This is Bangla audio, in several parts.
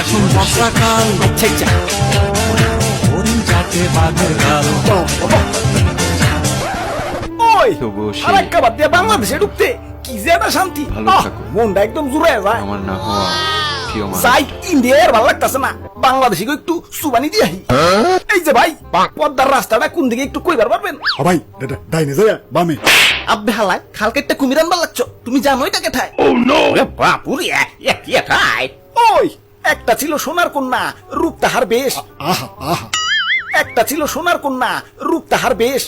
এখন বর্ষাকাল, হরিণ চাটে বাঘের গাল। ওই তো বসি। আরেকটা বাদ দিয়ে বাংলাদেশে ঢুকতে কি যে একটা শান্তি, ভালো থাকো। মনটা একদম জুড়ে যায়। আমার না হওয়া প্রিয় মানুষ। যাই ইন্ডিয়ার ভালো লাগতেছে না, বাংলাদেশে একটু সুবানি দিয়ে আহি। এই যে ভাই, পদ্মার রাস্তাটা কোন দিকে একটু কইবার পারবেন? ভাই ডাইনে যায় বামে। আব্বে হালায় খালকে একটা কুমির আনবার লাগছো, তুমি জানো এটা কেঠায়? ওরে বাপুরে, কি এটাই? ওই একটা ছিল সোনার কন্যা, রূপ তাহার বেশ। আহা আহা, একটা ছিল সোনার কন্যা, রূপ তাহার বেশ।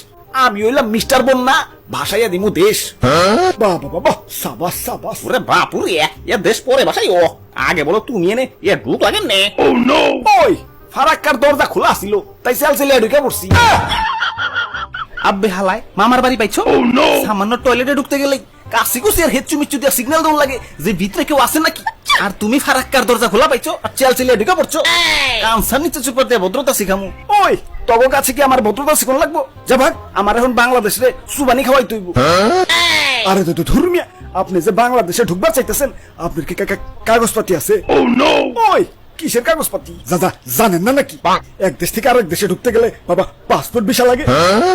আমি হইলাম মিস্টার বন্যা, ভাসাইয়া দিমু দেশ। বাবা বাবা, সাবাস সাবাস। ওরে বাপুরে, এ দেশ পরে ভাসাই ও, আগে বলো তুমি এনে এ ঢুক লাগেন নে। ওই ফারাক্কার দরজা খোলা ছিল, তাই সেল সেলে ঢুকে পড়ছি। আব্বে হালায় মামার বাড়ি পাইছো? সামান্য টয়লেটে ঢুকতে গেলেই কাশি কুসি আর হেচ্ছু মিচ্ছু দিয়া সিগন্যাল দেওয়া লাগে যে ভিতরে কেউ আছে নাকি। আর তুমি ফারাক্কার দরজা খোলা পাইছো আর চেল চেলে ঢুকে পড়ছো। কানসার নিচে চুপ দিয়ে ভদ্রতা শিখামু। ওই তগো কাছে কি আমার ভদ্রতা শিখন লাগবো? যা ভাগ, আমার এখন বাংলাদেশে সুবানি খাওয়াই তুইব। আরে তো ধর্মিয়া, আপনি যে বাংলাদেশে ঢুকবার চাইতেছেন, আপনার কি কাগজপাতি আছে? ওই কিসের কাগজপাতি? জানেন না নাকি এক দেশ থেকে আরেক দেশে ঢুকতে গেলে বাবা পাসপোর্ট ভিসা লাগে।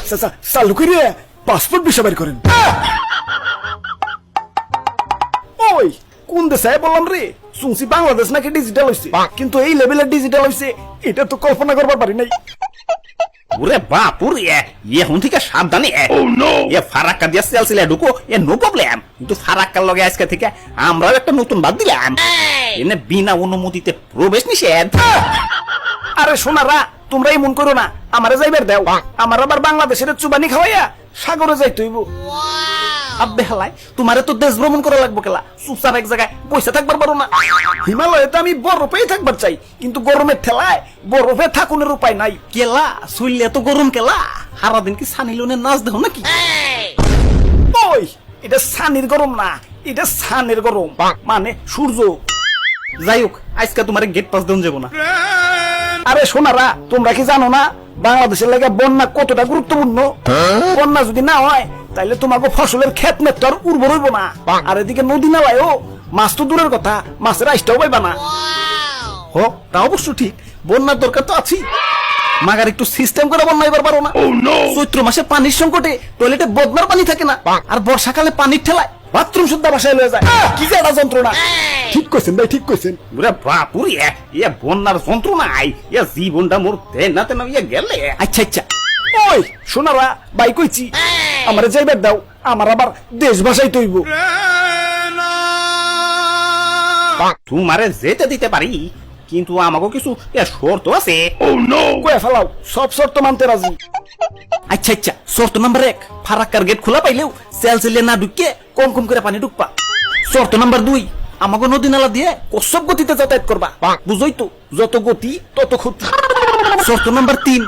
চাচা চালু করে পাসপোর্ট ভিসা বের করেন। ওই কোন দেশে বললাম রে, শুনছি বাংলাদেশ নাকি ডিজিটাল হইছে, কিন্তু এই লেভেলের ডিজিটাল হইছে এটা তো কল্পনা করবার পারি নাই। ওরে বাপুরে, এখন থেকে সাবধানে। এ ফারাক্কা দিয়া সেলসিলা ঢুকো, এ নো প্রবলেম, কিন্তু ফারাক্কার লগে আজকে থেকে আমরাও একটা নতুন বাদ দিলাম, এনে বিনা অনুমতিতে প্রবেশ নিষেধ। আরে সোনারা, তোমরা এমন করো না, আমারে যাইবার দাও। আমার আবার বাংলাদেশের চুবানি খাওয়াইয়া সাগরে যাইতে হইব। আব্বে হালায়, তোমারে তো দেশ ভ্রমণ করা লাগবো কেলা, চুপচাপ এক জায়গায় বসে থাকবার পারো না। হিমালয়ে তো আমি বরফেই থাকবার চাই, কিন্তু গরমের ঠেলায় বরফে থাকুনের উপায় নাই। কেলা শুইলে তো গরম কেলা, সারাদিন কি সানি লিওনের নাচ দেহ নাকি? ওই এটা সানির গরম না, এটা সানের গরম, মানে সূর্য। যাই হোক, আজকে তোমার গেট পাস দেন যাবো না। আরে সোনারা, তোমরা কি জানো না বাংলাদেশের লাগে বন্যা কতটা গুরুত্বপূর্ণ? বন্যা যদি না হয় তাইলে তোমাকে ফসলের ক্ষেত মেট আর উর্বর হইব না। আর এদিকে নদী নালায়ও মাছ তো দূরের কথা, মাছের আইসটাও পাইবা না। হোক, তা অবশ্য ঠিক, বন্যার দরকার তো আছি, মাগার একটু সিস্টেম করে বন্যা এবার পারো না। চৈত্র মাসে পানির সংকটে টয়লেটে বদনার পানি থাকে না, আর বর্ষাকালে পানির ঠেলায় বাথরুম শুদ্ধ বাসায় লয়ে যায়। কি যে একটা যন্ত্রণা। ঠিক কইছেন ভাই, ঠিক কইছেন। ওরে বাপুরে, এ বন্যার যন্ত্রণায় এ জীবনটা মোর তেনাতে নামিয়ে গেলে। আচ্ছা আচ্ছা, ওই শোনারা বাই কইছি, আমারে যাইবার দাও, আমার আবার দেশ ভাষাই তৈব। তোমারে যেতে দিতে পারি, কিন্তু আমাকে কিছু শর্ত আছে। কয়ে ফেলাও, সব শর্ত মানতে রাজি। আচ্ছা আচ্ছা, শর্ত নাম্বার 1, ফারাক্কার গেট খোলা পাইলেও সেল সেলে না ঢুকে কম কম করে পানি ঢুকবা। শর্ত নাম্বার 2, আমাকে নদী নালা দিয়ে কচ্ছপ গতিতে যাতায়াত করবা, বুঝই তো, যত গতি তত ক্ষতি। শর্ত নাম্বার 3,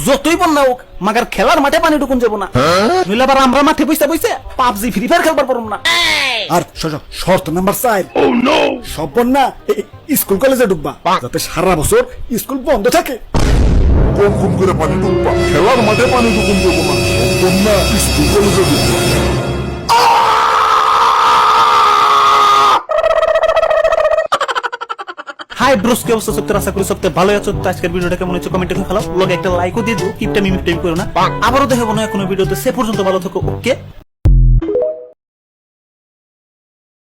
যতই বন্যা হোক মাগার খেলার মাঠে পানি ঢুকুন যাবো না, নইলে আবার আমরা মাঠে বসে বসে পাবজি ফ্রি ফায়ার খেলবার পারবো না। আর শর্ত নাম্বার 4, সব বন্যা স্কুল কলেজে ঢুকবা, যাতে সারা বছর স্কুল বন্ধ থাকে। কম কম করে পানি ঢুকবা, খেলার মাঠে পানি ঢুকুন দেবো না, তোমরা স্কুল কলেজে ঢুকবা। হাই ব্রোস, কি অবস্থা? সত্যি আশা করি সবচেয়ে ভালো আছো। তো আজকের ভিডিওটা কেমন হচ্ছে কমেন্টে লিখে ফেলো, লগে একটা লাইকও দিয়ে দিও, কিপটা মিমিটাই করো না। আবারও দেখাবো না কোনো ভিডিওতে, সে পর্যন্ত ভালো থাকো, ওকে।